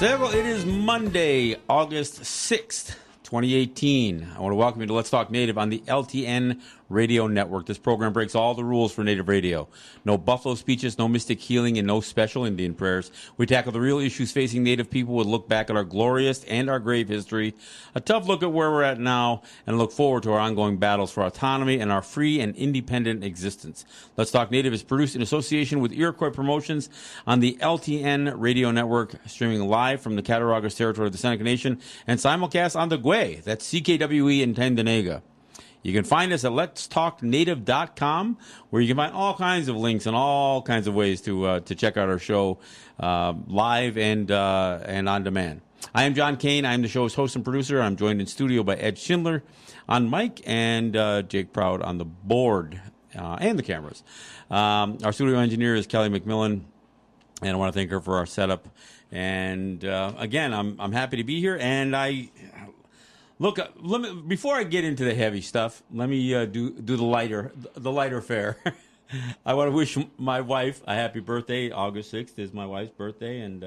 It is Monday, August 6th, 2018. I want to welcome you to Let's Talk Native on the LTN Radio Network. This program breaks all the rules for Native radio. No buffalo speeches, no mystic healing, and no special Indian prayers. We tackle the real issues facing Native people with a look back at our glorious and our grave history, a tough look at where we're at now, and look forward to our ongoing battles for autonomy and our free and independent existence. Let's Talk Native is produced in association with Iroquois Promotions on the LTN Radio Network, streaming live from the Cattaraugus territory of the Seneca Nation, and simulcast on the Gwe, that's CKWE in Tandanaga. You can find us at letstalknative.com, where you can find all kinds of links and all kinds of ways to check out our show live and on demand. I am John Kane. I am the show's host and producer. I'm joined in studio by Ed Schindler on mic and Jake Proud on the board and the cameras. Our studio engineer is Kelly McMillan, and I want to thank her for our setup. And again, I'm happy to be here, and Look, before I get into the heavy stuff, let me do the lighter fare. I want to wish my wife a happy birthday. August 6th is my wife's birthday, and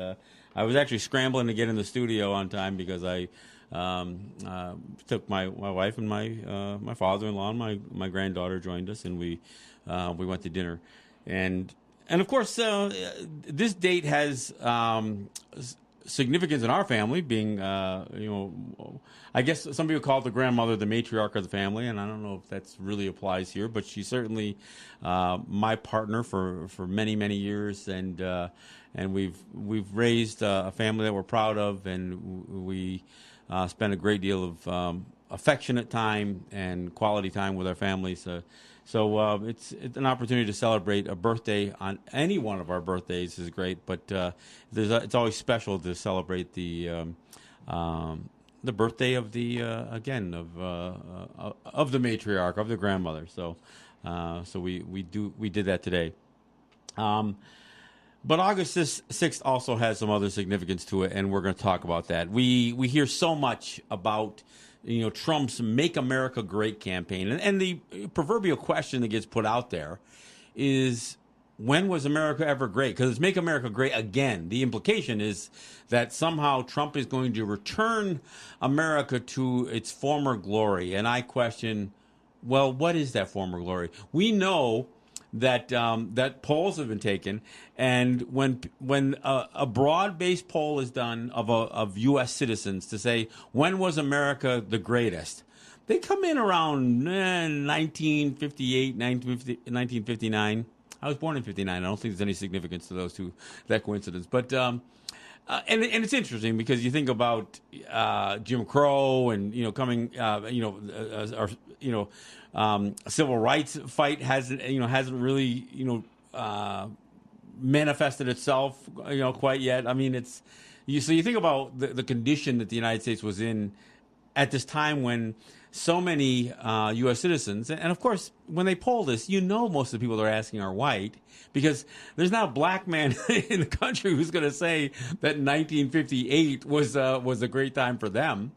I was actually scrambling to get in the studio on time because I took my wife and my father-in-law and my granddaughter joined us, and we went to dinner, and of course this date has significance in our family, being I guess some people call it the grandmother, the matriarch of the family, and I don't know if that really applies here, but she's certainly my partner for many years, and we've raised a family that we're proud of, and we spend a great deal of affectionate time and quality time with our families. So it's an opportunity to celebrate a birthday on any one of our birthdays is great, but it's always special to celebrate the birthday of the of the matriarch, of the grandmother. So we did that today. But August 6th also has some other significance to it, and we're going to talk about that. We hear so much about Trump's "Make America Great" campaign, and the proverbial question that gets put out there is, when was America ever great? Because it's "Make America Great Again." The implication is that somehow Trump is going to return America to its former glory. And I question, well, what is that former glory? We know that that polls have been taken, and when a broad-based poll is done of U.S. citizens to say, when was America the greatest, they come in around 1958, 1959. I was born in 59. I don't think there's any significance to that coincidence. But and it's interesting because you think about Jim Crow and coming civil rights fight hasn't really manifested itself quite yet. I mean, so you think about the condition that the United States was in at this time when so many U.S. citizens, and of course, when they poll this, most of the people they're asking are white, because there's not a black man in the country who's going to say that 1958 was a great time for them.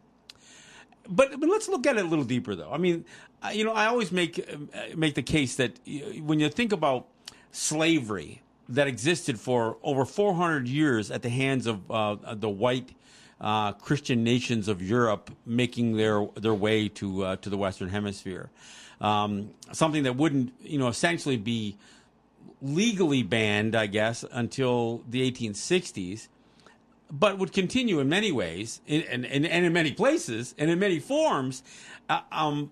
But let's look at it a little deeper, though. I mean, I always make the case that when you think about slavery that existed for over 400 years at the hands of the white Christian nations of Europe making their way to the Western Hemisphere, something that wouldn't essentially be legally banned, I guess, until the 1860s, but would continue in many ways and in many places and in many forms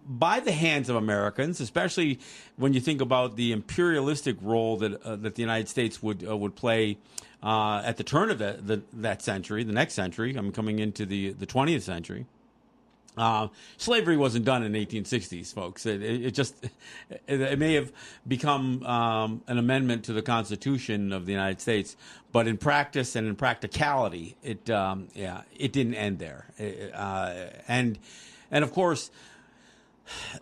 by the hands of Americans, especially when you think about the imperialistic role that the United States would play at the turn of that century, the next century. I'm coming into the 20th century. Slavery wasn't done in the 1860s, folks. It may have become an amendment to the Constitution of the United States, but in practice and in practicality, it didn't end there. And of course,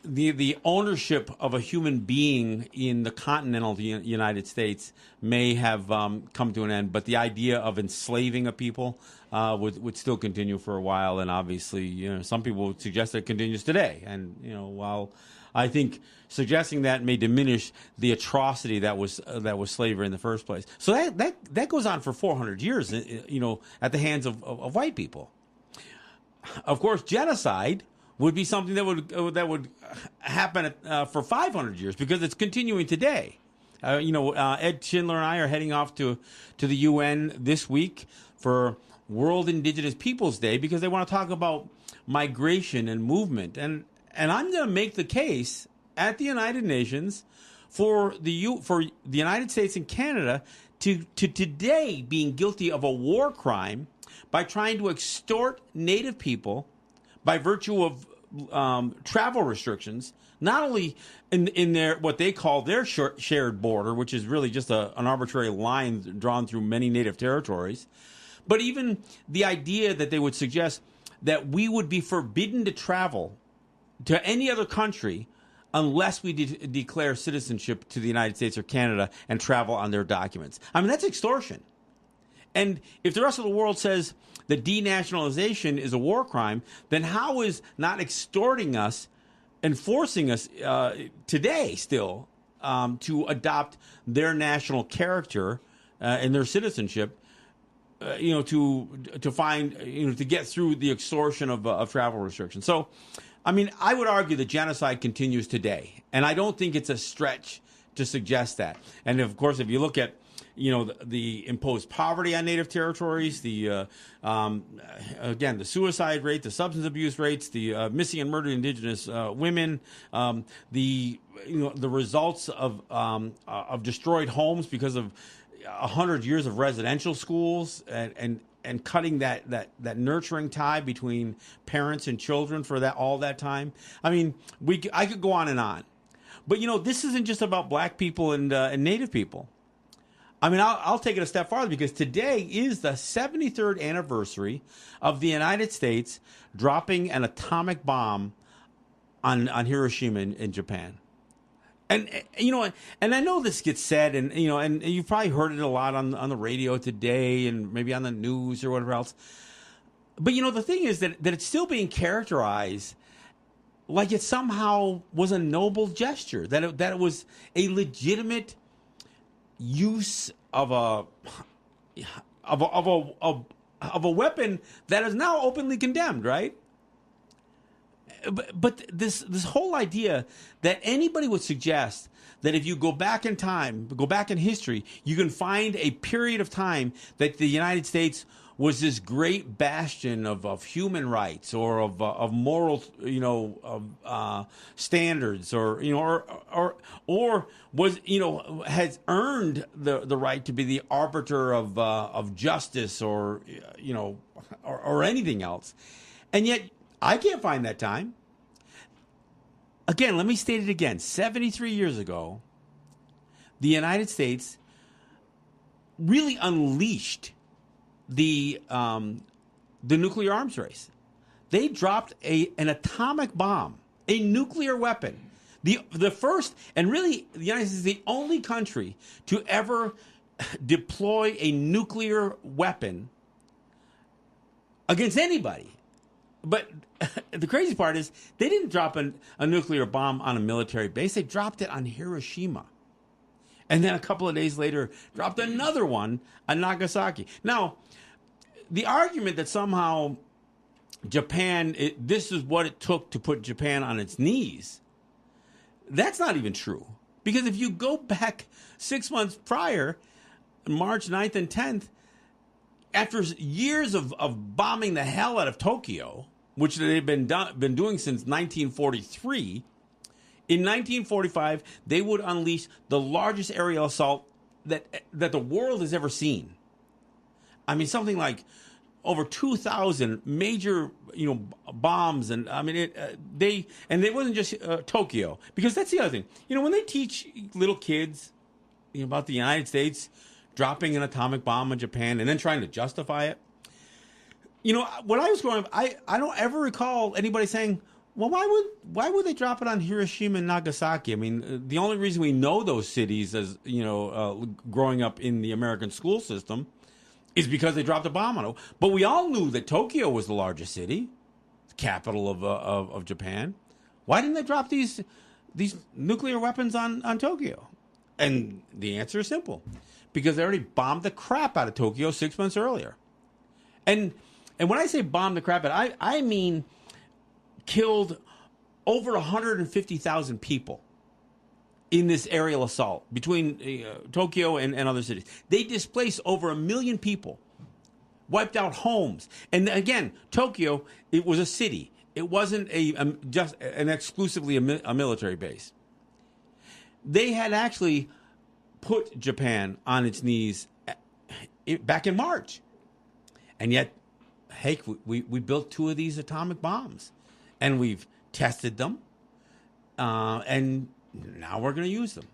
the ownership of a human being in the continental United States may have come to an end, but the idea of enslaving a people would still continue for a while, and obviously, some people would suggest that it continues today. And while I think suggesting that may diminish the atrocity that was slavery in the first place. So that goes on for 400 years, at the hands of white people. Of course, genocide would be something that would happen for 500 years because it's continuing today. Ed Schindler and I are heading off to the UN this week for World Indigenous Peoples Day because they want to talk about migration and movement. And I'm going to make the case at the United Nations for the United States and Canada to today being guilty of a war crime by trying to extort Native people by virtue of travel restrictions, not only in their what they call their shared border, which is really just an arbitrary line drawn through many Native territories, but even the idea that they would suggest that we would be forbidden to travel to any other country unless we declare citizenship to the United States or Canada and travel on their documents. I mean, that's extortion. And if the rest of the world says that denationalization is a war crime, then how is not extorting us and forcing us today still to adopt their national character and their citizenship, to find, to get through the extortion of travel restrictions? So, I mean, I would argue that genocide continues today, and I don't think it's a stretch to suggest that. And of course, if you look at the imposed poverty on Native territories, the suicide rate, the substance abuse rates, the missing and murdered Indigenous women, the results of destroyed homes because of 100 years of residential schools and cutting that nurturing tie between parents and children for all that time. I mean, I could go on and on, but this isn't just about black people and Native people. I mean, I'll take it a step farther because today is the 73rd anniversary of the United States dropping an atomic bomb on Hiroshima in Japan. And and I know this gets said, and and you've probably heard it a lot on the radio today, and maybe on the news or whatever else. But the thing is that it's still being characterized like it somehow was a noble gesture, that it was a legitimate use of a weapon that is now openly condemned, right? But this whole idea that anybody would suggest that if you go back in time, go back in history, you can find a period of time that the United States was this great bastion of human rights or of moral standards, or was has earned the right to be the arbiter of justice or anything else, and yet I can't find that time. Again, let me state it again. 73 years ago, the United States really unleashed the nuclear arms race. They dropped an atomic bomb, a nuclear weapon. The first, and really the United States is the only country to ever deploy a nuclear weapon against anybody. But the crazy part is they didn't drop a nuclear bomb on a military base. They dropped it on Hiroshima. And then a couple of days later, dropped another one on Nagasaki. Now, the argument that somehow Japan, this is what it took to put Japan on its knees, that's not even true. Because if you go back 6 months prior, March 9th and 10th, after years of bombing the hell out of Tokyo, which they've been doing since 1943, in 1945, they would unleash the largest aerial assault that the world has ever seen. I mean, something like over 2,000 major, bombs, and I mean, they wasn't just Tokyo, because that's the other thing. When they teach little kids about the United States dropping an atomic bomb on Japan and then trying to justify it, when I was growing up, I don't ever recall anybody saying, well, why would they drop it on Hiroshima and Nagasaki? I mean, the only reason we know those cities as, growing up in the American school system is because they dropped a bomb on it. But we all knew that Tokyo was the largest city, capital of Japan. Why didn't they drop these these nuclear weapons on Tokyo? And the answer is simple. Because they already bombed the crap out of Tokyo 6 months earlier. And when I say bomb the crap out, I mean killed over 150,000 people in this aerial assault between Tokyo and other cities. They displaced over 1 million people, wiped out homes. And again, Tokyo, it was a city. It wasn't just an exclusively a military base. They had actually put Japan on its knees back in March. And yet, hey, we built 2 of these atomic bombs. And we've tested them. And now we're going to use them.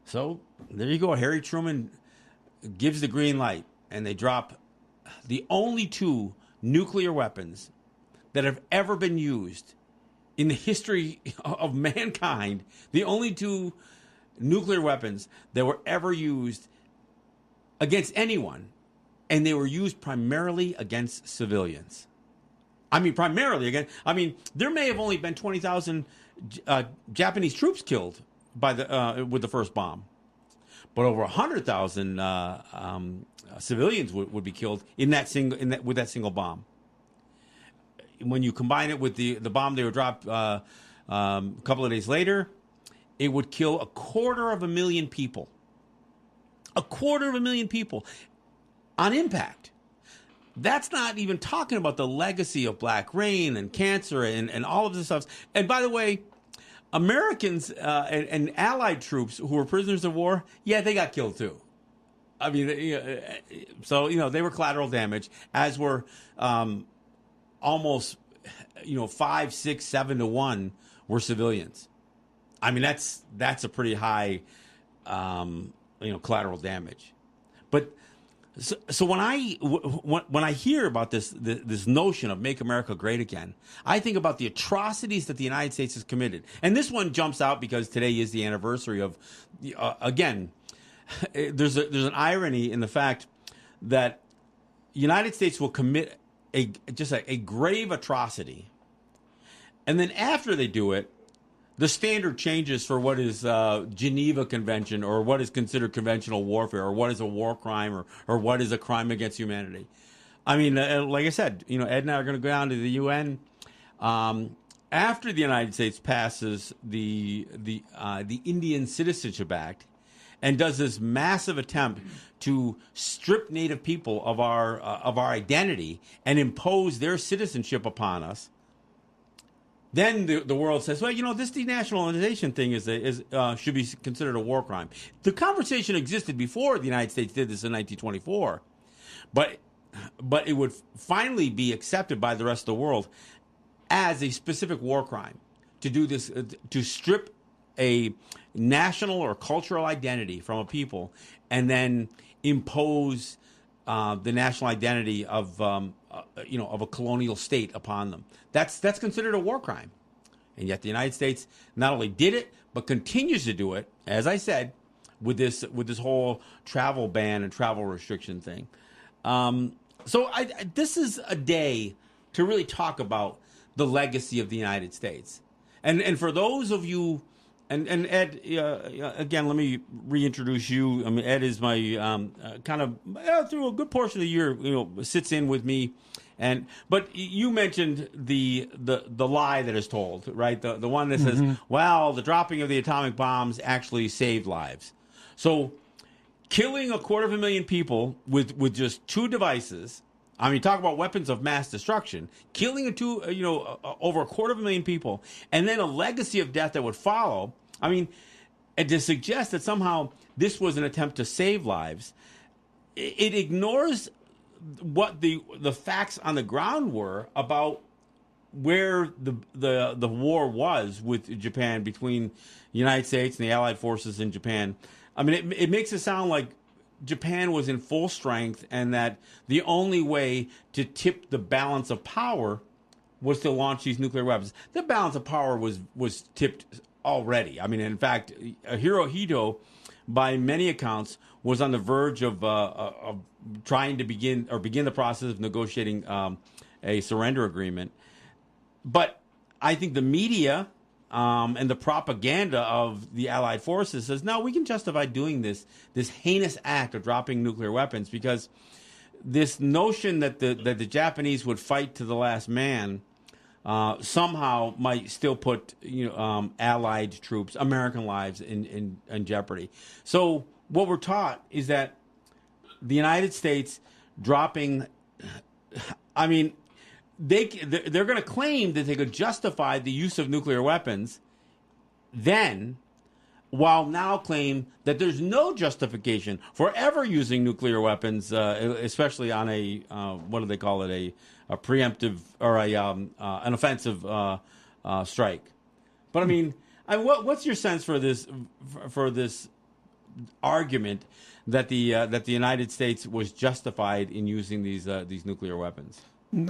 So there you go. Harry Truman gives the green light. And they drop the only 2 nuclear weapons that have ever been used in the history of mankind. The only 2 nuclear weapons that were ever used against anyone, and they were used primarily against civilians. I mean, primarily again. I mean, there may have only been 20,000 Japanese troops killed by with the first bomb, but over 100,000 civilians would be killed with that single bomb. When you combine it with the bomb they were dropped a couple of days later, it would kill 250,000 people. 250,000 people on impact. That's not even talking about the legacy of black rain and cancer and all of this stuff. And by the way, Americans and allied troops who were prisoners of war, yeah, they got killed too. I mean, so, they were collateral damage, as were almost, 5, 6, 7 to 1 were civilians. I mean, that's a pretty high, collateral damage. But so when I hear about this notion of make America great again, I think about the atrocities that the United States has committed. And this one jumps out because today is the anniversary of, again, there's an irony in the fact that the United States will commit a grave atrocity, and then after they do it, the standard changes for what is Geneva Convention, or what is considered conventional warfare, or what is a war crime, or what is a crime against humanity. I mean, like I said, Ed and I are going to go down to the UN after the United States passes the Indian Citizenship Act and does this massive attempt to strip Native people of our identity and impose their citizenship upon us. Then the world says, well, this denationalization thing should be considered a war crime. The conversation existed before the United States did this in 1924, but it would finally be accepted by the rest of the world as a specific war crime to do this, to strip a national or cultural identity from a people and then impose the national identity of a colonial state upon them. That's considered a war crime. And yet the United States not only did it, but continues to do it, as I said, with this whole travel ban and travel restriction thing. So this is a day to really talk about the legacy of the United States. And for those of you, and Ed, again, let me reintroduce you. I mean, Ed is my kind of through a good portion of the year, sits in with me. But you mentioned the lie that is told, right? The one that says, well, the dropping of the atomic bombs actually saved lives. So killing 250,000 people with just 2 devices. I mean, talk about weapons of mass destruction. Killing over 250,000 people, and then a legacy of death that would follow. I mean, and to suggest that somehow this was an attempt to save lives, it ignores what the facts on the ground were about where the war was with Japan, between the United States and the Allied forces in Japan. I mean, it makes it sound like Japan was in full strength and that the only way to tip the balance of power was to launch these nuclear weapons. The balance of power was tipped already. I mean, in fact, Hirohito, by many accounts, was on the verge of trying to begin the process of negotiating a surrender agreement. But I think the media, and the propaganda of the Allied forces says, no, we can justify doing this heinous act of dropping nuclear weapons because this notion that the Japanese would fight to the last man somehow might still put Allied troops, American lives in jeopardy. So what we're taught is that the United States dropping, I mean, they're going to claim that they could justify the use of nuclear weapons then, while now claim that there's no justification for ever using nuclear weapons, especially on a what do they call it, a preemptive or an offensive strike. But I mean, what's your sense for this argument that the United States was justified in using these nuclear weapons?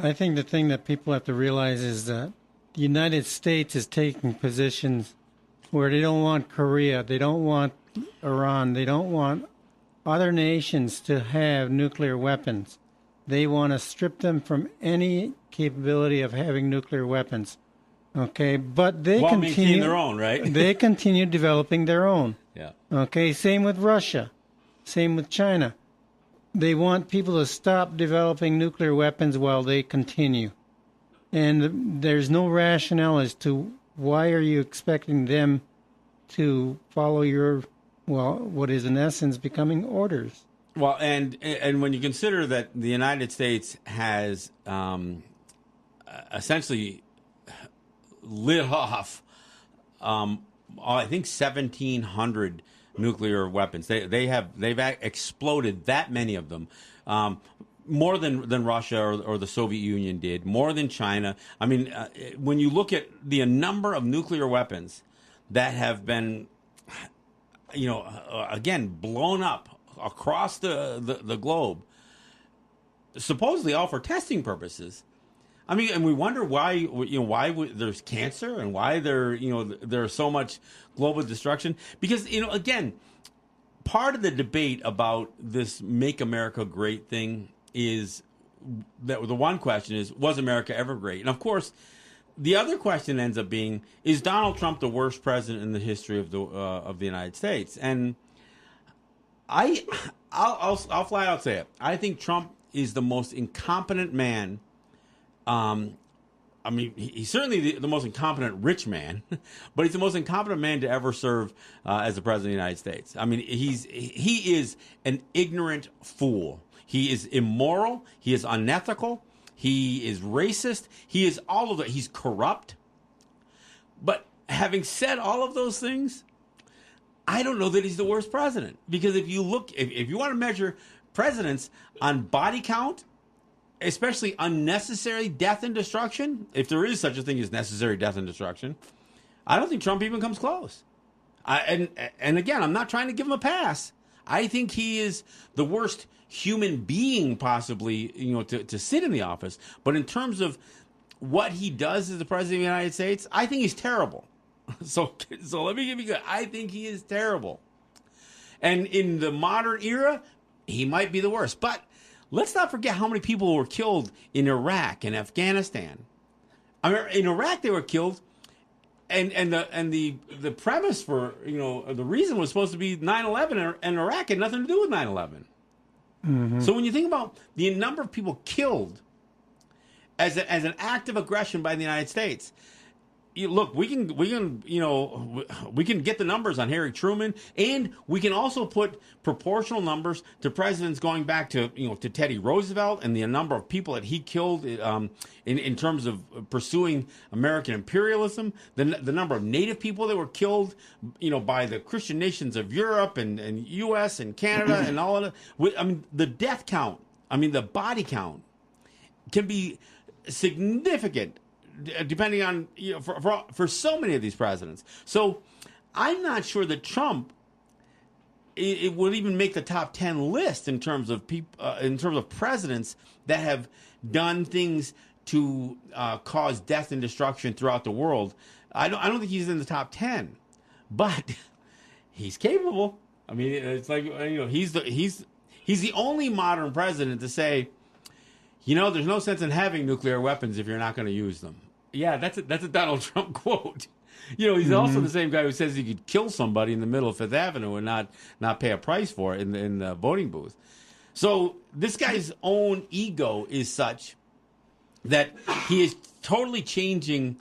I think the thing that people have to realize is that the United States is taking positions where they don't want Korea, they don't want Iran, they don't want other nations to have nuclear weapons. They want to strip them from any capability of having nuclear weapons. Okay, but they continue their own, right? They continue developing their own. Yeah. Okay, same with Russia, same with China. They want people to stop developing nuclear weapons while they continue. And there's no rationale as to why are you expecting them to follow your, what is in essence becoming orders. Well, and when you consider that the United States has essentially lit off, I think 1,700 nuclear weapons. They've exploded that many of them, more than Russia or the Soviet Union did, more than China. I mean, when you look at the number of nuclear weapons that have been, again blown up across the globe, supposedly all for testing purposes. I mean, and we wonder why there's cancer and why there's so much global destruction. Because, again, part of the debate about this Make America Great thing is that the one question is, was America ever great? And of course, the other question ends up being, is Donald Trump the worst president in the history of the United States? And I'll flat out say it. I think Trump is the most incompetent man. I mean, he's certainly the most incompetent rich man, but he's the most incompetent man to ever serve as the president of the United States. I mean, he is an ignorant fool. He is immoral. He is unethical. He is racist. He is all of that. He's corrupt. But having said all of those things, I don't know that he's the worst president, because if you want to measure presidents on body count, especially unnecessary death and destruction, if there is such a thing as necessary death and destruction, I don't think Trump even comes close. And again, I'm not trying to give him a pass. I think he is the worst human being possibly, to sit in the office. But in terms of what he does as the president of the United States, I think he's terrible. So let me give you I think he is terrible. And in the modern era, he might be the worst. But let's not forget how many people were killed in Iraq and Afghanistan. I mean, in Iraq they were killed, and the premise for the reason was supposed to be 9/11, and Iraq had nothing to do with 9/11. Mm-hmm. So when you think about the number of people killed as an act of aggression by the United States. Look, we can get the numbers on Harry Truman, and we can also put proportional numbers to presidents going back to to Teddy Roosevelt and the number of people that he killed in terms of pursuing American imperialism, the number of Native people that were killed by the Christian nations of Europe and U.S. and Canada and all of that. I mean, the death count, the body count can be significant, depending on for so many of these presidents. So I'm not sure that Trump it would even make the top 10 list in terms of presidents that have done things to cause death and destruction throughout the world. I don't think he's in the top 10, but he's capable. I mean, it's like he's the only modern president to say, there's no sense in having nuclear weapons if you're not going to use them. Yeah, that's a Donald Trump quote. He's also the same guy who says he could kill somebody in the middle of Fifth Avenue and not pay a price for it in the voting booth. So this guy's own ego is such that he is totally changing,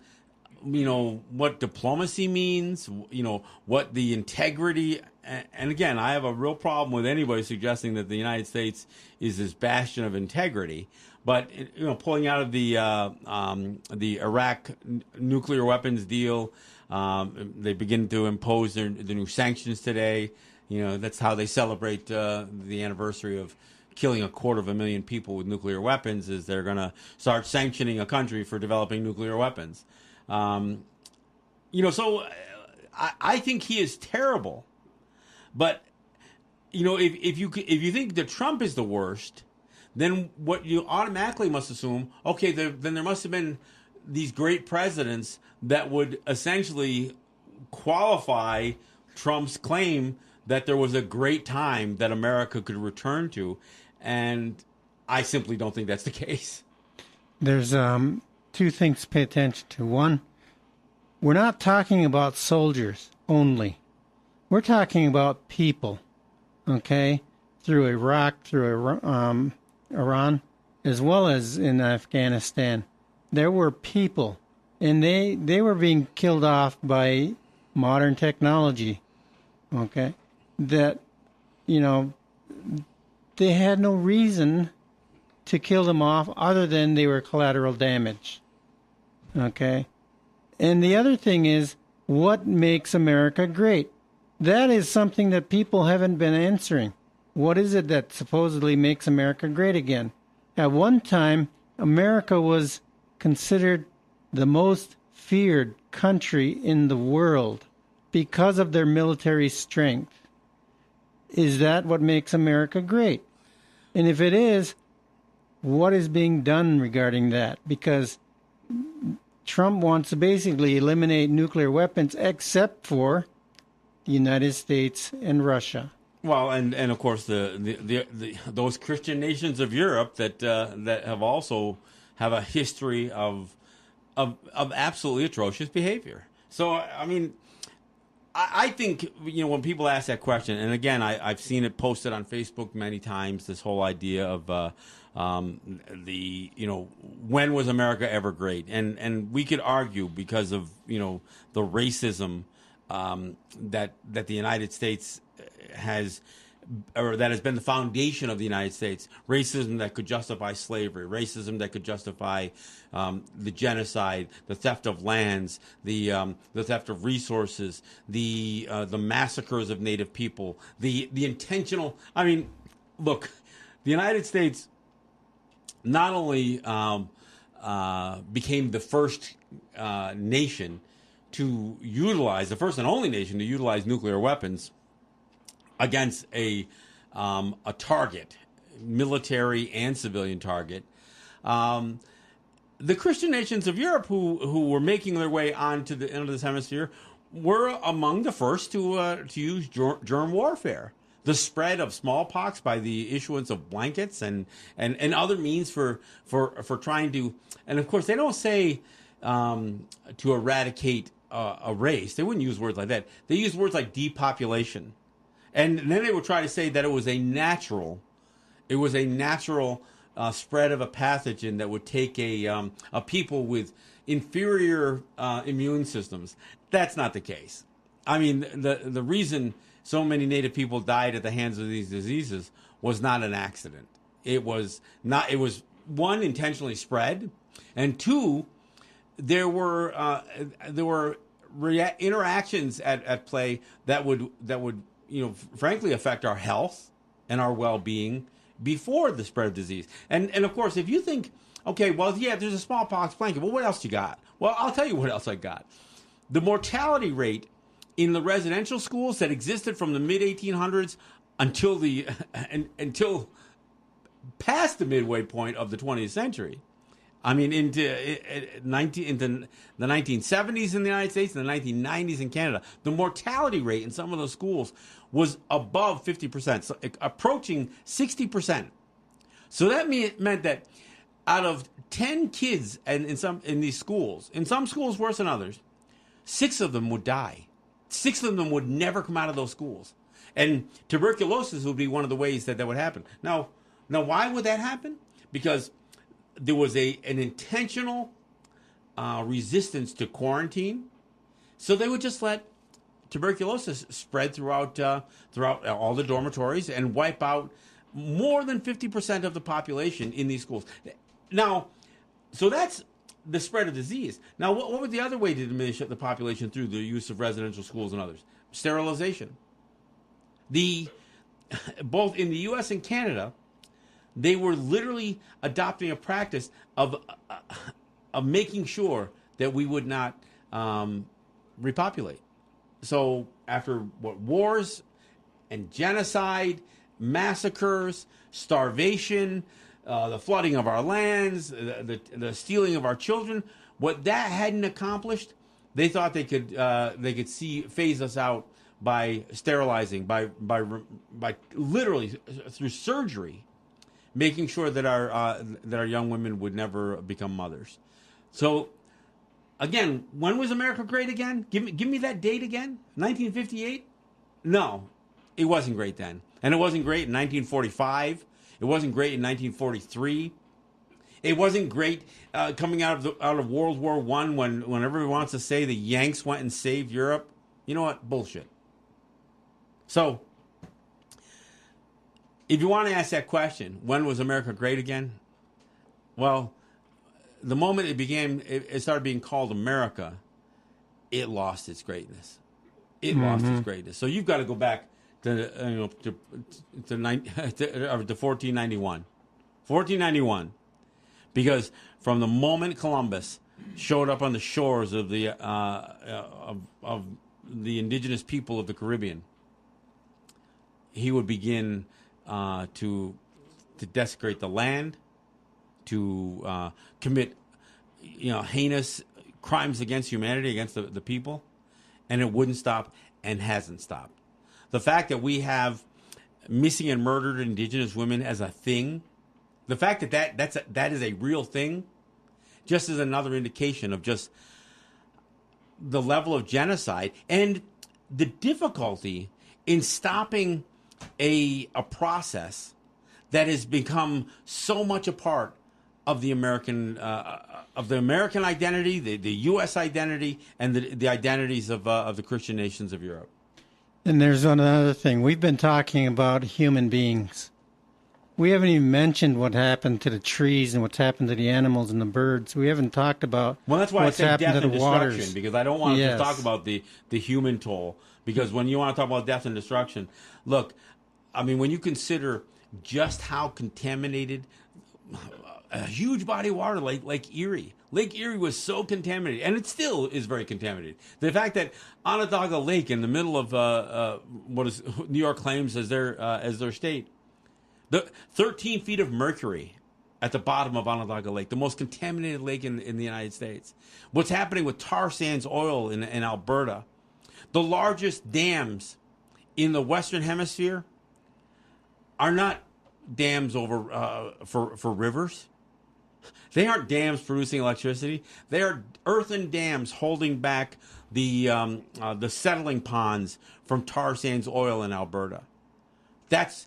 what diplomacy means, what the integrity. And again, I have a real problem with anybody suggesting that the United States is this bastion of integrity. But pulling out of the Iraq nuclear weapons deal, they begin to impose the new sanctions today. That's how they celebrate the anniversary of killing 250,000 people with nuclear weapons. Is they're going to start sanctioning a country for developing nuclear weapons. So I think he is terrible. But if you think that Trump is the worst, then what you automatically must assume, okay, then there must have been these great presidents that would essentially qualify Trump's claim that there was a great time that America could return to. And I simply don't think that's the case. There's two things to pay attention to. One, we're not talking about soldiers only. We're talking about people, okay, through Iraq, through Iran, as well as in Afghanistan. There were people, and they were being killed off by modern technology, okay, that, they had no reason to kill them off other than they were collateral damage, okay? And the other thing is, what makes America great? That is something that people haven't been answering. What is it that supposedly makes America great again? At one time, America was considered the most feared country in the world because of their military strength. Is that what makes America great? And if it is, what is being done regarding that? Because Trump wants to basically eliminate nuclear weapons except for the United States and Russia. Well, and of course those Christian nations of Europe that have also have a history of absolutely atrocious behavior. So I mean, I think when people ask that question, and again I've seen it posted on Facebook many times. This whole idea of when was America ever great? And we could argue because of the racism that the United States has, or that has been the foundation of the United States. Racism that could justify slavery, racism that could justify the genocide, the theft of lands, the theft of resources, the massacres of Native people, the intentional. I mean, look, the United States not only became the first nation to utilize, the first and only nation to utilize nuclear weapons against a target, military and civilian target. The Christian nations of Europe who were making their way onto the end of this hemisphere were among the first to use germ warfare. The spread of smallpox by the issuance of blankets and other means for trying to, and of course they don't say to eradicate a race. They wouldn't use words like that. They use words like depopulation. And then they would try to say that it was a natural spread of a pathogen that would take a people with inferior immune systems. That's not the case. I mean, the reason so many Native people died at the hands of these diseases was not an accident. It was not. It was, one, intentionally spread, and two, there were interactions at play that would frankly affect our health and our well-being before the spread of disease. And of course, if you think, okay, well, yeah, there's a smallpox blanket. Well, what else you got? Well, I'll tell you what else I got. The mortality rate in the residential schools that existed from the mid-1800s until past the midway point of the 20th century. I mean, into the 1970s in the United States and the 1990s in Canada, the mortality rate in some of those schools was above 50%, so approaching 60%. So that meant that out of 10 kids in these schools, in some schools worse than others, 6 of them would die. 6 of them would never come out of those schools. And tuberculosis would be one of the ways that would happen. Now, why would that happen? Because there was an intentional resistance to quarantine. So they would just let tuberculosis spread throughout all the dormitories and wipe out more than 50% of the population in these schools. Now, so that's the spread of disease. Now, what was the other way to diminish the population through the use of residential schools and others? Sterilization. Both in the U.S. and Canada, they were literally adopting a practice of making sure that we would not repopulate. So after wars and genocide, massacres, starvation, the flooding of our lands, the stealing of our children, what that hadn't accomplished, they thought they could phase us out by sterilizing, by literally through surgery, making sure that our young women would never become mothers. So, again, when was America great again? Give me that date again. 1958? No, it wasn't great then, and it wasn't great in 1945. It wasn't great in 1943. It wasn't great coming out of World War I when everyone wants to say the Yanks went and saved Europe. You know what? Bullshit. So, if you want to ask that question, when was America great again? Well, the moment it started being called America, it lost its greatness. It lost its greatness. So you've got to go back to 1491. 1491. Because from the moment Columbus showed up on the shores of the indigenous people of the Caribbean, he would begin to desecrate the land, to commit heinous crimes against humanity, against the people, and it wouldn't stop and hasn't stopped. The fact that we have missing and murdered indigenous women as a thing, the fact that is a real thing, just is another indication of just the level of genocide and the difficulty in stopping a process that has become so much a part of the American identity, the U.S. identity, and the identities of the Christian nations of Europe. And there's another thing. We've been talking about human beings. We haven't even mentioned what happened to the trees and what's happened to the animals and the birds. We haven't talked about that's why what's I said happened death to and the destruction, waters. because I don't want to talk about the human toll. Because when you want to talk about death and destruction, look, I mean, when you consider just how contaminated a huge body of water like Lake Erie was so contaminated, and it still is very contaminated. The fact that Onondaga Lake, in the middle of what is New York claims as their state, the 13 feet of mercury at the bottom of Onondaga Lake, the most contaminated lake in the United States. What's happening with tar sands oil in Alberta? The largest dams in the Western Hemisphere are not dams over for rivers. They aren't dams producing electricity. They are earthen dams holding back the settling ponds from tar sands oil in Alberta. That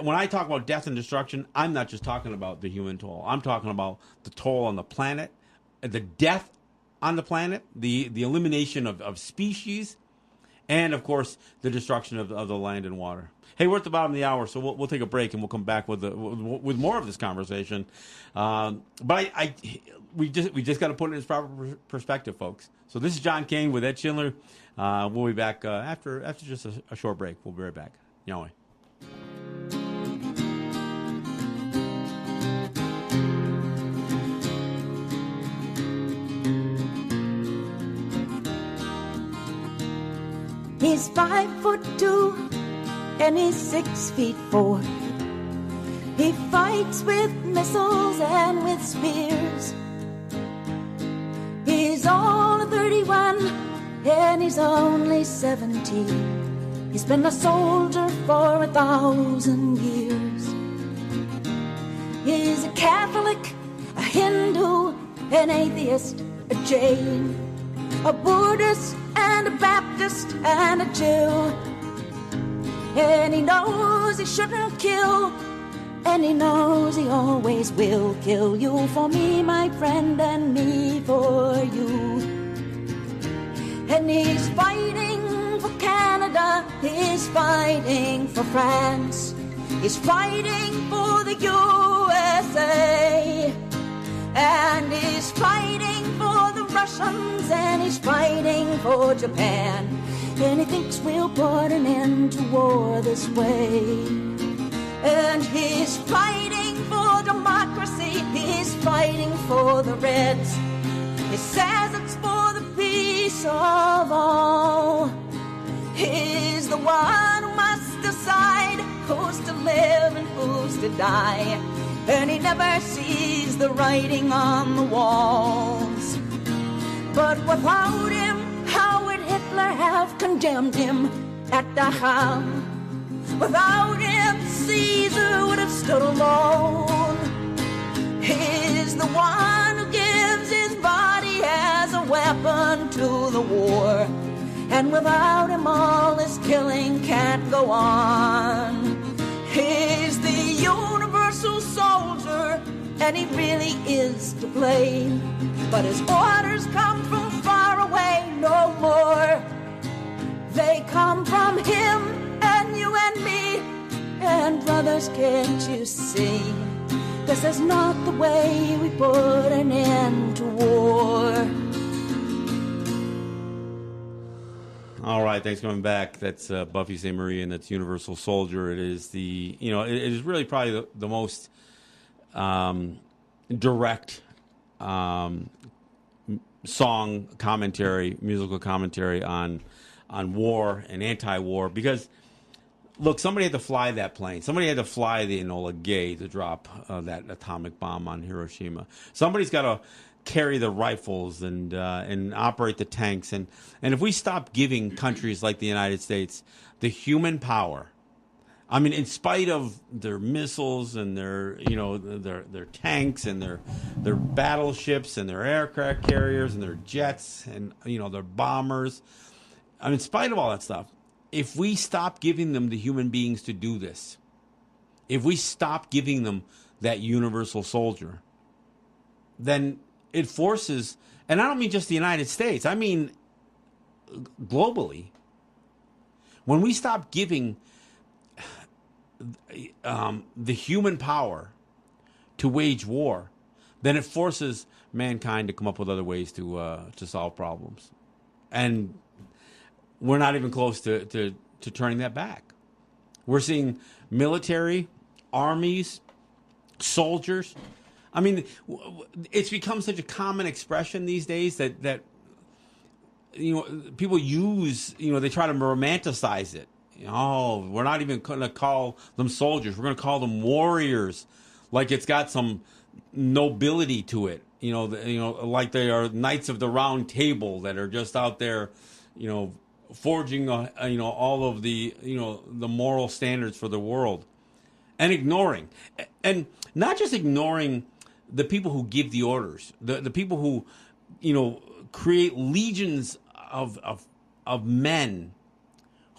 when I talk about death and destruction, I'm not just talking about the human toll. I'm talking about the toll on the planet, the death on the planet, the elimination of species, and of course the destruction of the land and water. Hey, we're at the bottom of the hour, so we'll take a break and we'll come back with more of this conversation. But we just got to put it in its proper perspective, folks. So this is John Kane with Ed Schindler. We'll be back after just a short break. We'll be right back. Yahweh. He's 5'2" and he's 6'4". He fights with missiles and with spears. He's all of 31 and he's only 17. He's been a soldier for 1,000 years. He's a Catholic, a Hindu, an atheist, a Jain. a Buddhist and a Baptist and a Jew. And he knows he shouldn't kill, and he knows he always will kill you for me, my friend, and me for you. And he's fighting for Canada, he's fighting for France, he's fighting for the USA, and he's fighting for the Russians, and he's fighting for Japan. And he thinks we'll put an end to war this way. And he's fighting for democracy, he's fighting for the Reds. He says it's for the peace of all. He's the one who must decide who's to live and who's to die. And he never sees the writing on the walls. But without him, how would Hitler have condemned him at Dachau? Without him, Caesar would have stood alone. He's the one who gives his body as a weapon to the war. And without him, all this killing can't go on. He's the universal soldier, and he really is to blame. But his orders come from far away no more. They come from him and you and me. And brothers, can't you see? This is not the way we put an end to war. All right, thanks for coming back. That's Buffy St. Marie, and that's Universal Soldier. It is it is really probably the most direct song commentary, musical commentary on war and anti-war. Because, look, somebody had to fly that plane. Somebody had to fly the Enola Gay to drop that atomic bomb on Hiroshima. Somebody's got to carry the rifles and operate the tanks. And if we stop giving countries like the United States the human power, I mean, in spite of their missiles and their tanks and their battleships and their aircraft carriers and their jets and their bombers, I mean, in spite of all that stuff, if we stop giving them the human beings to do this, if we stop giving them that universal soldier, then it forces, and I don't mean just the United States, I mean globally, when we stop giving the human power to wage war, then it forces mankind to come up with other ways to solve problems. And we're not even close to turning that back. We're seeing military, armies, soldiers. I mean, it's become such a common expression these days that people use, they try to romanticize it. We're not even going to call them soldiers. We're going to call them warriors, like it's got some nobility to it. Like they are knights of the round table that are just out there, forging, all of the, the moral standards for the world, and ignoring, and not just ignoring the people who give the orders, the people who, create legions of men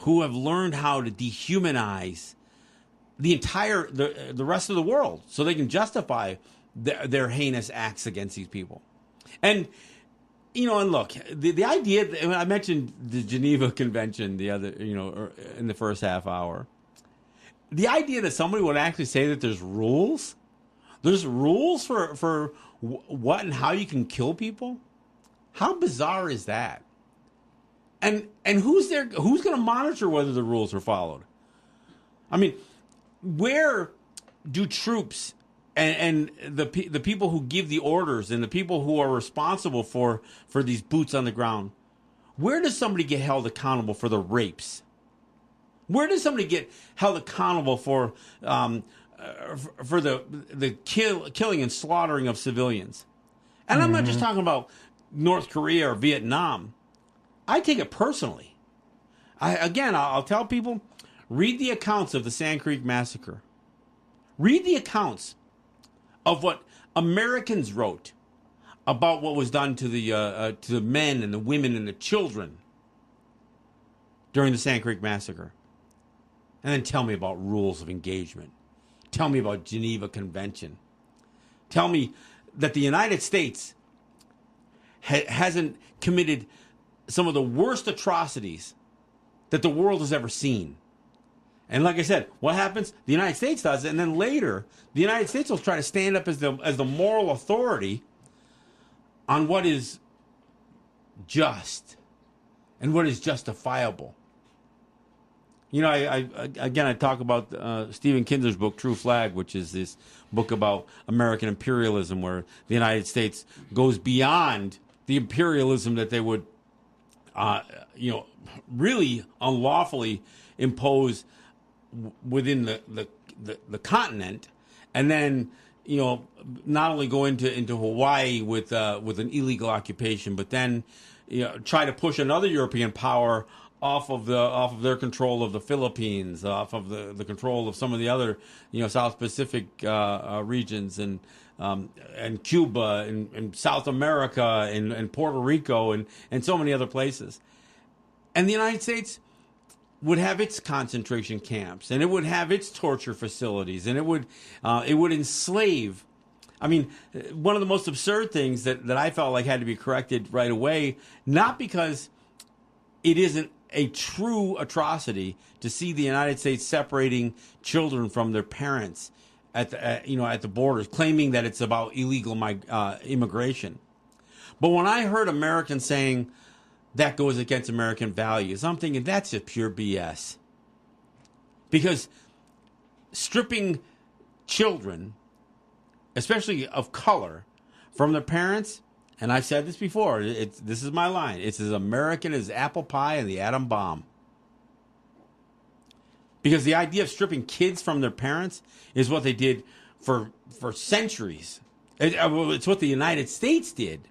who have learned how to dehumanize the rest of the world so they can justify their heinous acts against these people. And, and look, the idea, I mentioned the Geneva Convention the other, in the first half hour. The idea that somebody would actually say that there's rules for what and how you can kill people. How bizarre is that? And who's there? Who's going to monitor whether the rules are followed? I mean, where do troops and the people who give the orders and the people who are responsible for these boots on the ground, where does somebody get held accountable for the rapes? Where does somebody get held accountable for the killing and slaughtering of civilians? And I'm not just talking about North Korea or Vietnam. I take it personally. I'll tell people, read the accounts of the Sand Creek Massacre. Read the accounts of what Americans wrote about what was done to the men and the women and the children during the Sand Creek Massacre. And then tell me about rules of engagement. Tell me about Geneva Convention. Tell me that the United States hasn't committed some of the worst atrocities that the world has ever seen. And like I said, what happens? The United States does it, and then later, the United States will try to stand up as the moral authority on what is just and what is justifiable. You know, I talk about Stephen Kinder's book, True Flag, which is this book about American imperialism, where the United States goes beyond the imperialism that they would, really unlawfully impose within the continent, and then not only go into Hawaii with an illegal occupation, but then try to push another European power off of their control of the Philippines, off of the control of some of the other South Pacific regions, and Cuba and South America and Puerto Rico and so many other places. And the United States would have its concentration camps, and it would have its torture facilities, and it would enslave. I mean, one of the most absurd things that I felt like had to be corrected right away, not because it isn't a true atrocity to see the United States separating children from their parents at the borders, claiming that it's about illegal immigration. But when I heard Americans saying that goes against American values, I'm thinking that's just pure BS. Because stripping children, especially of color, from their parents, and I've said this before, this is my line, it's as American as apple pie and the atom bomb. Because the idea of stripping kids from their parents is what they did for centuries. It's what the United States did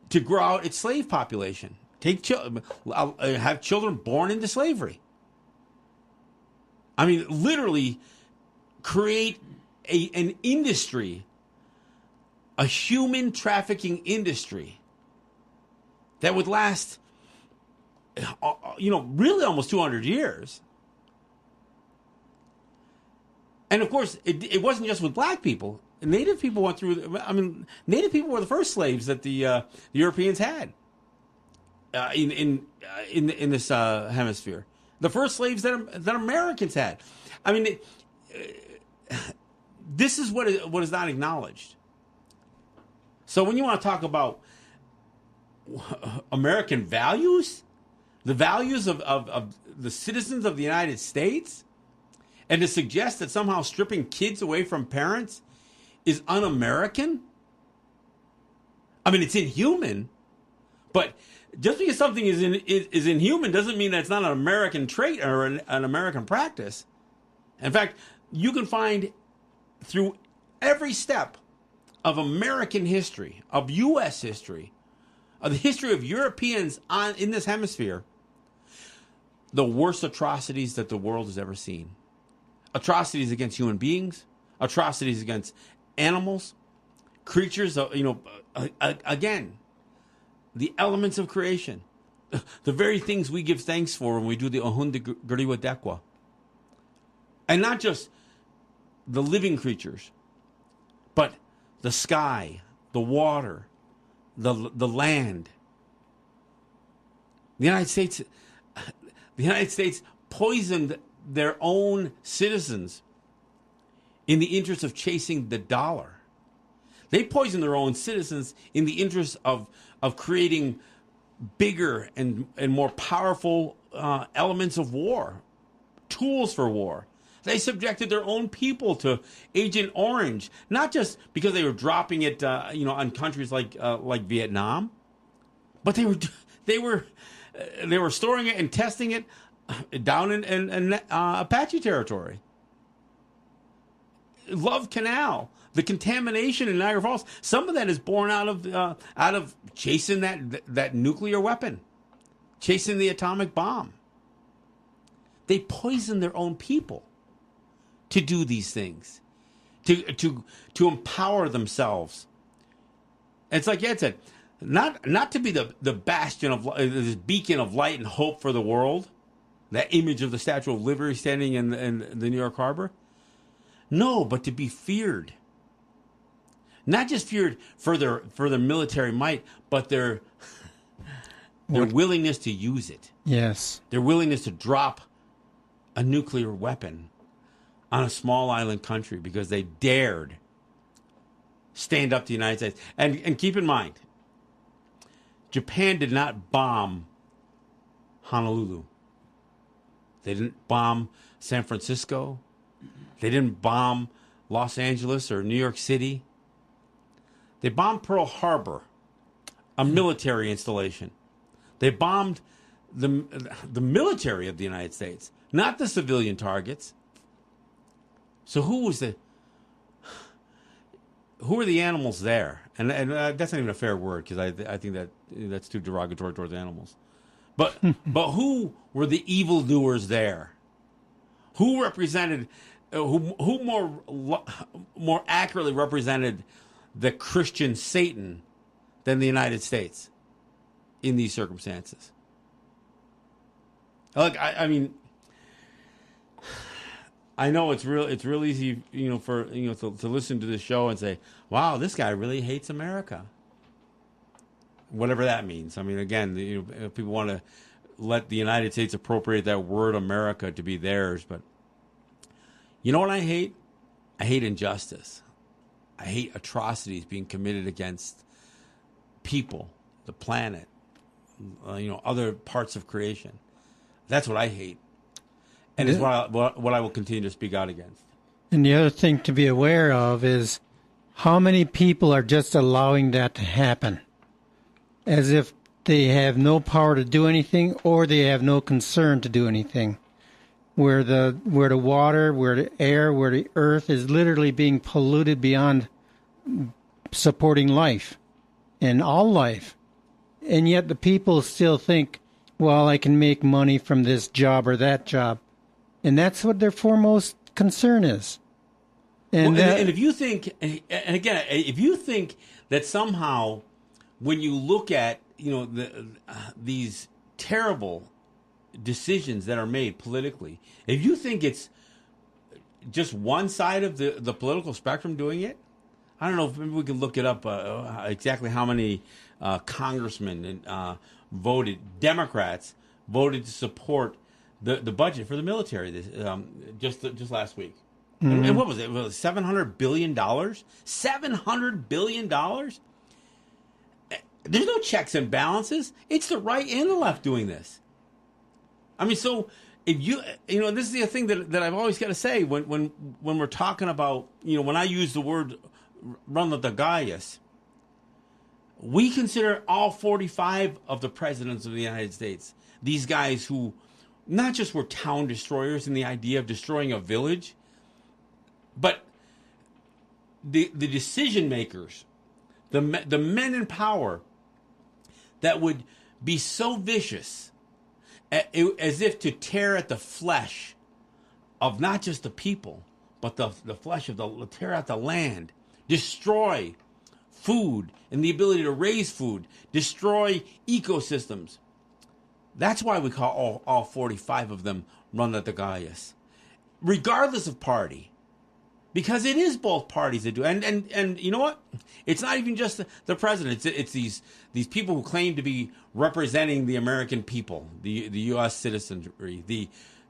to grow out its slave population. Have children born into slavery. I mean, literally create an industry, a human trafficking industry that would last, really almost 200 years. And of course, it wasn't just with black people. Native people went through. I mean, Native people were the first slaves that the Europeans had in this hemisphere. The first slaves that Americans had. I mean, this is what is not acknowledged. So when you want to talk about American values, the values of the citizens of the United States, and to suggest that somehow stripping kids away from parents is un-American? I mean, it's inhuman, but just because something is inhuman doesn't mean that it's not an American trait or an American practice. In fact, you can find through every step of American history, of U.S. history, of the history of Europeans in this hemisphere, the worst atrocities that the world has ever seen. Atrocities against human beings, atrocities against animals, creatures, again, the elements of creation, the very things we give thanks for when we do the Ohun de Gariwa Dekwa. And not just the living creatures, but the sky, the water, the land. The United States poisoned their own citizens in the interest of chasing the dollar. They poison their own citizens in the interest of creating bigger and more powerful elements of war, tools for war. They subjected their own people to Agent Orange, not just because they were dropping it, on countries like Vietnam, but they were storing it and testing it down in Apache territory. Love Canal, the contamination in Niagara Falls, some of that is born out of chasing that nuclear weapon, chasing the atomic bomb. They poison their own people to do these things, to empower themselves. It's like Ed said, not to be the bastion of this beacon of light and hope for the world, that image of the Statue of Liberty standing in the New York Harbor. No, but to be feared. Not just feared for their military might, but their willingness to use it. Yes. Their willingness to drop a nuclear weapon on a small island country because they dared stand up to the United States. And keep in mind, Japan did not bomb Honolulu. They didn't bomb San Francisco. They didn't bomb Los Angeles or New York City. They bombed Pearl Harbor, a military installation. They bombed the military of the United States, not the civilian targets. So who are the animals there? And that's not even a fair word, because I think that's too derogatory towards animals. But who were the evildoers there? Who represented? Who more accurately represented the Christian Satan than the United States in these circumstances? Look, I mean, I know it's real easy, to listen to this show and say, "Wow, this guy really hates America." Whatever that means. I mean, again, people want to let the United States appropriate that word America to be theirs, but you know what I hate? I hate injustice. I hate atrocities being committed against people, the planet, other parts of creation. That's what I hate, and is what I will continue to speak out against. And the other thing to be aware of is how many people are just allowing that to happen, as if they have no power to do anything or they have no concern to do anything. Where the water, where the air, where the earth is literally being polluted beyond supporting life and all life. And yet the people still think, well, I can make money from this job or that job. And that's what their foremost concern is. And if you think, and again, if you think that somehow when you look at, these terrible decisions that are made politically, if you think it's just one side of the political spectrum doing it, I don't know if maybe we can look it up exactly how many congressmen Democrats voted to support the budget for the military just last week. Mm-hmm. And what was it? It was $700 billion? $700 billion? There's no checks and balances. It's the right and the left doing this. I mean, so if this is the thing that I've always got to say when we're talking about, when I use the word run the Gaius, we consider all 45 of the presidents of the United States, these guys who not just were town destroyers in the idea of destroying a village, but the decision makers, the men in power that would be so vicious as if to tear at the flesh of not just the people, but the flesh of tear out the land, destroy food and the ability to raise food, destroy ecosystems. That's why we call all 45 of them run the Gaius, regardless of party. Because it is both parties that do. And you know what? It's not even just the president. It's these people who claim to be representing the American people, the U.S. citizenry.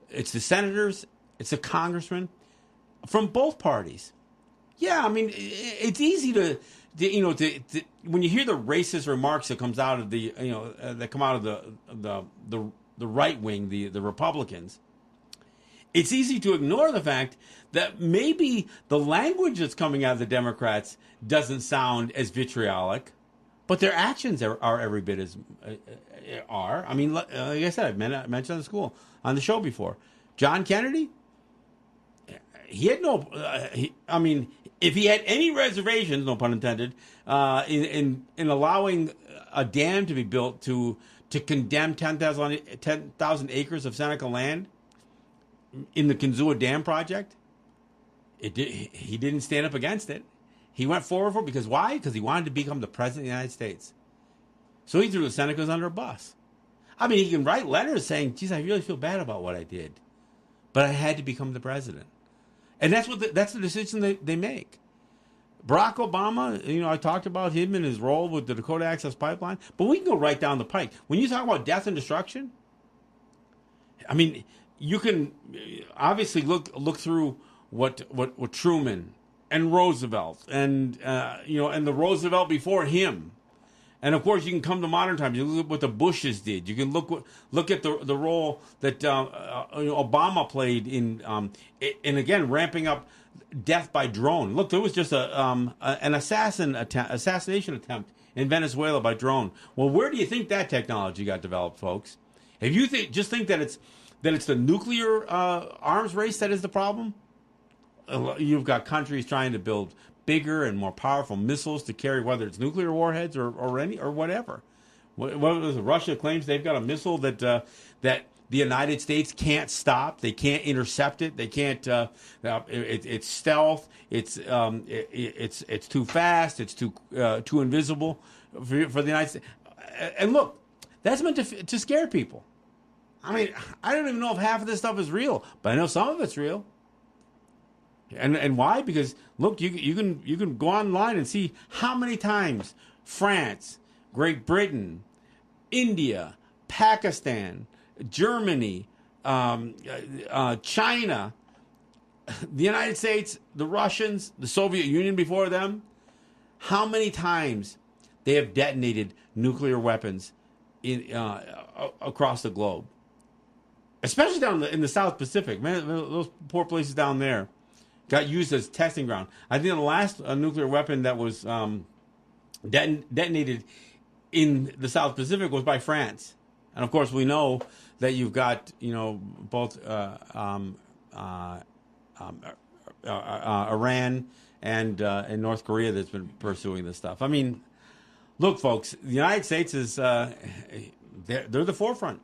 It's the senators, it's the congressmen from both parties. Yeah, I mean, it's easy to when you hear the racist remarks that comes out of that come out of the right wing, the Republicans. It's easy to ignore the fact that maybe the language that's coming out of the Democrats doesn't sound as vitriolic, but their actions are every bit as are. I mean, like I said, I've mentioned on the show before. John Kennedy, he had no. If he had any reservations, no pun intended, in allowing a dam to be built to condemn 10,000 acres of Seneca land in the Kinzua Dam project, he didn't stand up against it. He went forward for it because why? Because he wanted to become the president of the United States. So he threw the Senecas under a bus. I mean, he can write letters saying, geez, I really feel bad about what I did. But I had to become the president. And that's the decision they make. Barack Obama, I talked about him and his role with the Dakota Access Pipeline, but we can go right down the pike. When you talk about death and destruction, I mean, you can obviously look through what Truman and Roosevelt and and the Roosevelt before him, and of course you can come to modern times. You look at what the Bushes did. You can look at the role that Obama played in again ramping up death by drone. Look, there was just an assassination attempt in Venezuela by drone. Well, where do you think that technology got developed, folks? If you think that it's the nuclear arms race that is the problem, you've got countries trying to build bigger and more powerful missiles to carry, whether it's nuclear warheads or whatever. What was it? Russia claims they've got a missile that the United States can't stop. They can't intercept it. They can't. It's stealth. It's too fast. It's too invisible for the United States. And look, that's meant to scare people. I mean, I don't even know if half of this stuff is real, but I know some of it's real. And why? Because look, you can go online and see how many times France, Great Britain, India, Pakistan, Germany, China, the United States, the Russians, the Soviet Union before them, how many times they have detonated nuclear weapons across the globe, especially down in the South Pacific. Man, those poor places down there got used as testing ground. I think the last nuclear weapon that was detonated in the South Pacific was by France. And of course, we know that you've got both Iran and North Korea that's been pursuing this stuff. I mean, look, folks, the United States is they're the forefront.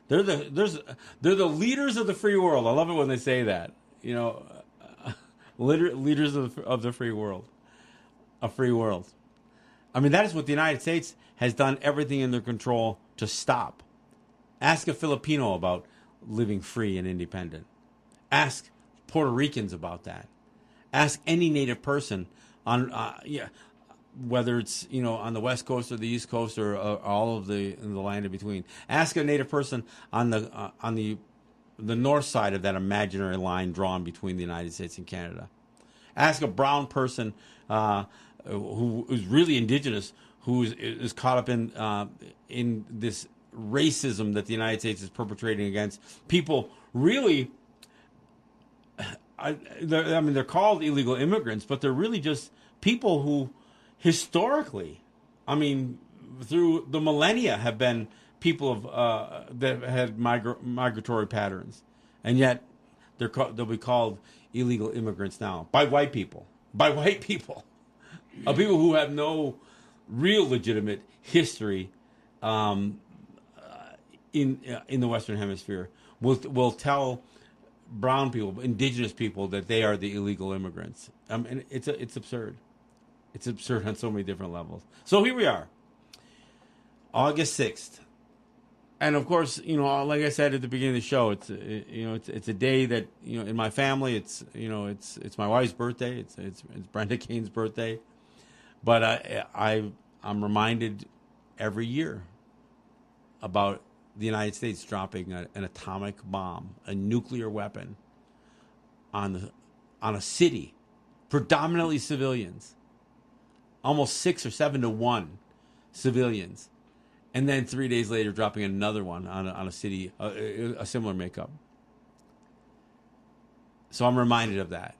They're the leaders of the free world. I love it when they say that. Leaders of the free world, a free world. I mean, that is what the United States has done everything in their control to stop. Ask a Filipino about living free and independent. Ask Puerto Ricans about that. Ask any Native person on, whether it's on the West Coast or the East Coast or all of the land in between. Ask a Native person on the north side of that imaginary line drawn between the United States and Canada. Ask a brown person who is really indigenous, who is caught up in this racism that the United States is perpetrating against people. Really, they're called illegal immigrants, but they're really just people who, historically, through the millennia, have been people that had migratory patterns, and yet they'll be called illegal immigrants now by white people, of people who have no real legitimate history in the Western Hemisphere. Will tell brown people, indigenous people, that they are the illegal immigrants. And it's absurd. It's absurd on so many different levels. So here we are, August 6th. And of course, like I said at the beginning of the show, it's a day that in my family, it's my wife's birthday. It's Brenda Kane's birthday, but I'm reminded every year about the United States dropping an atomic bomb, a nuclear weapon, on a city, predominantly civilians, almost 6 or 7 to 1 civilians. And then 3 days later, dropping another one on a city, a similar makeup. So I'm reminded of that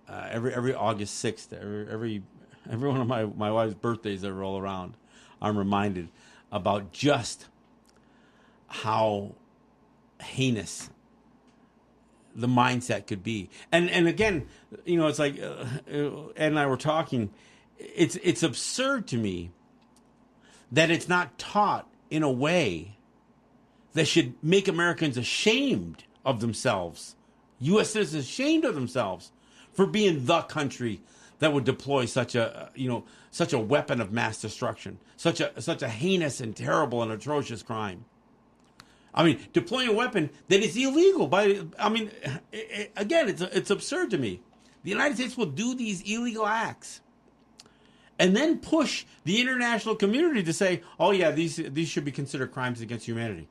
every August 6th, every one of my wife's birthdays that roll around. I'm reminded about just how heinous the mindset could be. And again, it's like Ed and I were talking. It's absurd to me that it's not taught in a way that should make Americans ashamed of themselves, U.S. citizens ashamed of themselves for being the country that would deploy such a weapon of mass destruction, such a heinous and terrible and atrocious crime. I mean, deploying a weapon that is illegal again, it's absurd to me. The United States will do these illegal acts and then push the international community to say, oh yeah, these should be considered crimes against humanity.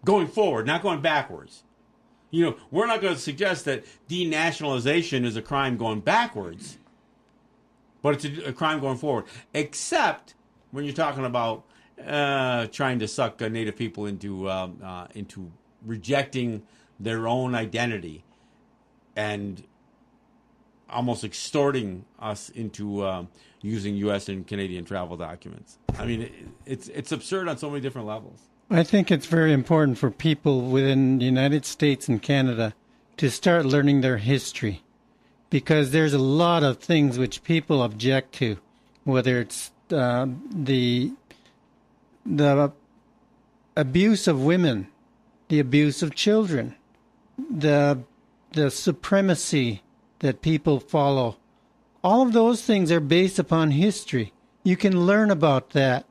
Going forward, not going backwards. We're not going to suggest that denationalization is a crime going backwards, but it's a crime going forward. Except when you're talking about trying to suck Native people into rejecting their own identity and almost extorting us into using U.S. and Canadian travel documents. I mean, it's absurd on so many different levels. I think it's very important for people within the United States and Canada to start learning their history, because there's a lot of things which people object to, whether it's the abuse of women, the abuse of children, the supremacy that people follow. All of those things are based upon history. You can learn about that,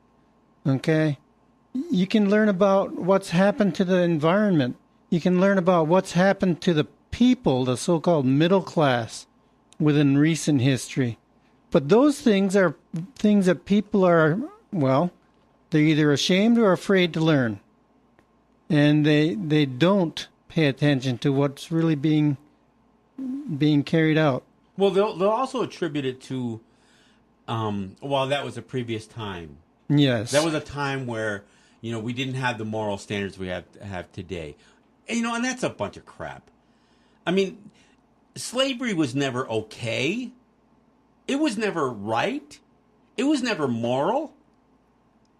okay? You can learn about what's happened to the environment. You can learn about what's happened to the people, the so-called middle class, within recent history. But those things are things that people are, well, they're either ashamed or afraid to learn. And they don't pay attention to what's really being carried out. Well, they'll also attribute it to, that was a previous time. Yes. That was a time where, we didn't have the moral standards we have today. And that's a bunch of crap. I mean, slavery was never okay. It was never right. It was never moral.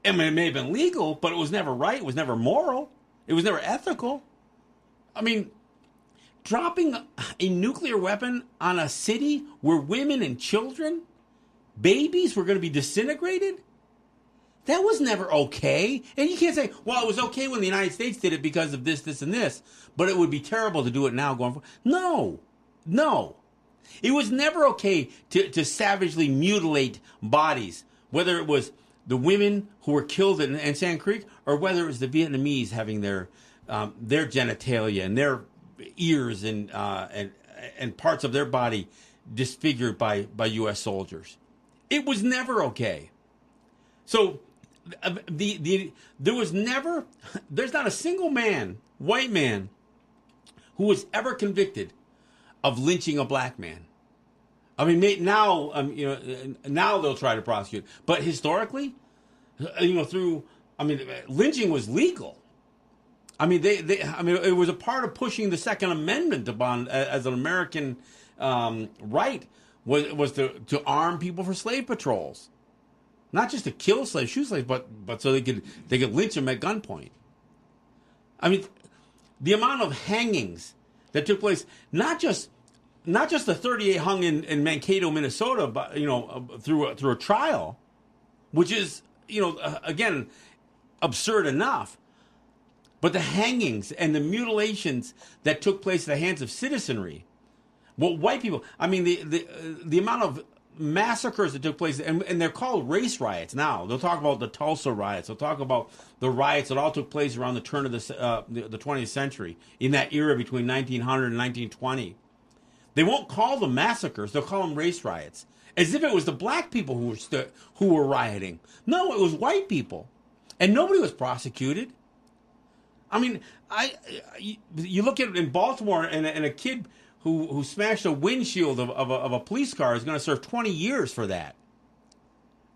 I mean, it may have been legal, but it was never right. It was never moral. It was never ethical. I mean, dropping a nuclear weapon on a city where women and children, babies, were going to be disintegrated, that was never okay. And you can't say, well, it was okay when the United States did it because of this, this, and this, but it would be terrible to do it now going forward. No. It was never okay to savagely mutilate bodies, whether it was the women who were killed in Sand Creek, or whether it was the Vietnamese having their genitalia and their ears and parts of their body disfigured by U.S. soldiers. It was never okay. So there's not a single white man, who was ever convicted of lynching a black man. I mean, now they'll try to prosecute, but historically, lynching was legal. I mean, it was a part of pushing the Second Amendment upon as an American right was to arm people for slave patrols, not just to kill slaves, shoot slaves, but so they could lynch them at gunpoint. I mean, the amount of hangings that took place, not just the 38 hung in Mankato, Minnesota, but through a trial, which is again absurd enough, but the hangings and the mutilations that took place at the hands of citizenry, well, white people. I mean, the amount of massacres that took place, and they're called race riots now. They'll talk about the Tulsa riots. They'll talk about the riots that all took place around the turn of the 20th century, in that era between 1900 and 1920. They won't call them massacres. They'll call them race riots, as if it was the black people who were rioting. No, it was white people, and nobody was prosecuted. I mean, you look at it in Baltimore, and a kid who smashed a windshield of a police car is going to serve 20 years for that.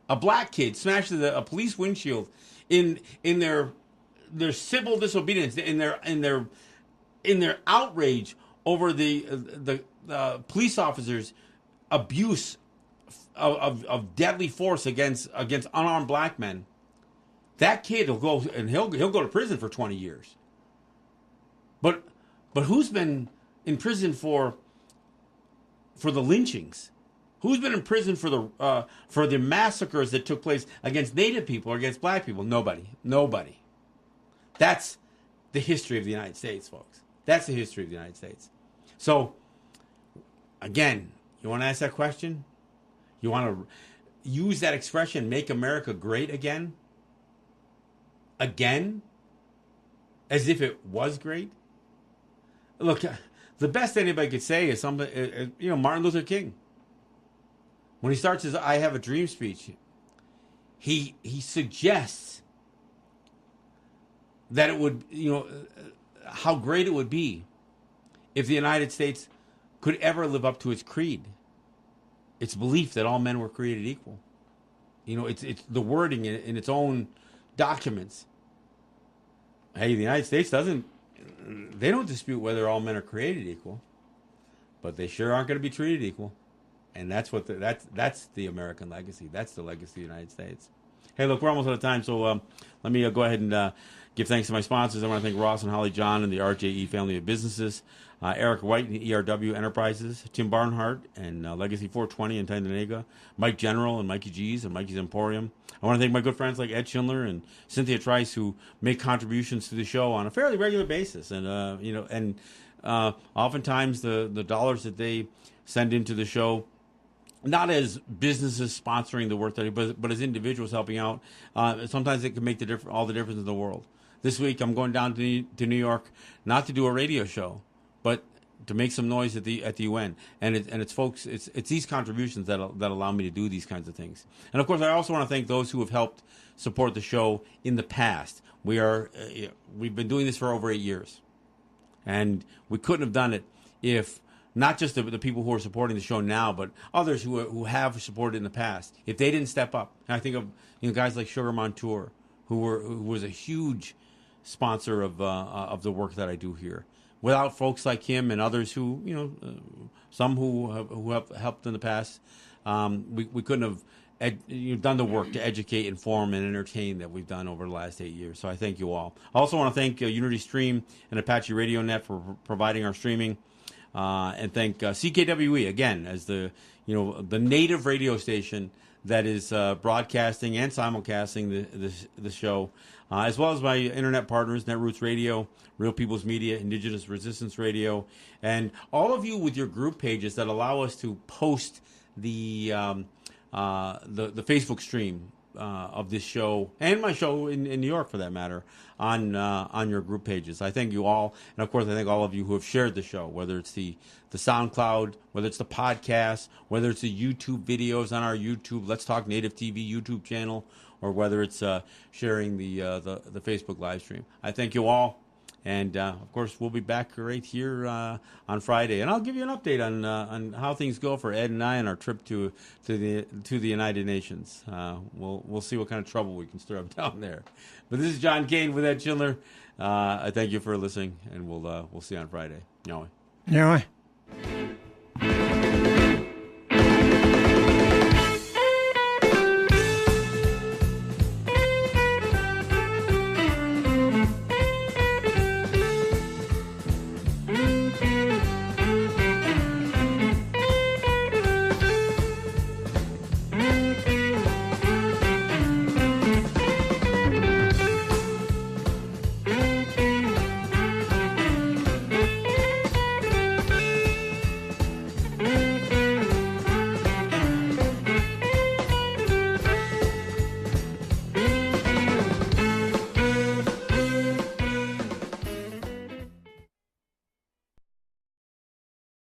A black kid smashed a police windshield in their civil disobedience, in their outrage over the police officers' abuse of deadly force against unarmed black men. That kid will go, and he'll go to prison for 20 years. But who's been in prison for the lynchings? Who's been in prison for the massacres that took place against Native people or against black people? Nobody. That's the history of the United States, folks. That's the history of the United States. So, again, you want to ask that question? You want to use that expression, make America great again? Again? As if it was great? Look, the best anybody could say is something, Martin Luther King. When he starts his I Have a Dream speech, he suggests that it would, how great it would be if the United States could ever live up to its creed, its belief that all men were created equal. It's the wording in its own documents. Hey, the United States they don't dispute whether all men are created equal, but they sure aren't going to be treated equal. And that's that's the American legacy. That's the legacy of the United States. Hey, look, we're almost out of time, so let me go ahead and give thanks to my sponsors. I want to thank Ross and Holly John and the RJE family of businesses, Eric White and ERW Enterprises, Tim Barnhart and Legacy 420 in Tyndonega, Mike General and Mikey G's and Mikey's Emporium. I want to thank my good friends like Ed Schindler and Cynthia Trice who make contributions to the show on a fairly regular basis. And, oftentimes the dollars that they send into the show, not as businesses sponsoring the work that but as individuals helping out. Sometimes it can make all the difference in the world. This week I'm going down to New York, not to do a radio show, but to make some noise at the UN. And it's folks, it's these contributions that allow me to do these kinds of things. And of course, I also want to thank those who have helped support the show in the past. We've been doing this for over 8 years, and we couldn't have done it if not just the people who are supporting the show now, but others who have supported in the past. If they didn't step up, and I think of guys like Sugar Montour, who was a huge sponsor of the work that I do here. Without folks like him and others who some who have helped in the past, we couldn't have done the work to educate, inform, and entertain that we've done over the last 8 years. So I thank you all. I also want to thank Unity Stream and Apache Radio Net for providing our streaming. And thank CKWE again as the native radio station that is broadcasting and simulcasting the show, as well as my internet partners, Netroots Radio, Real People's Media, Indigenous Resistance Radio, and all of you with your group pages that allow us to post the Facebook stream of this show and my show in New York, for that matter, on your group pages. I thank you all, and of course I thank all of you who have shared the show, whether it's the SoundCloud, whether it's the podcast, whether it's the YouTube videos on our YouTube Let's Talk Native TV YouTube channel, or whether it's sharing the Facebook live stream. I thank you all. And of course, we'll be back right here on Friday, and I'll give you an update on how things go for Ed and I on our trip to the United Nations. We'll see what kind of trouble we can stir up down there. But this is John Kane with Ed Schindler. I thank you for listening, and we'll see you on Friday. Nyawai. Nyawai.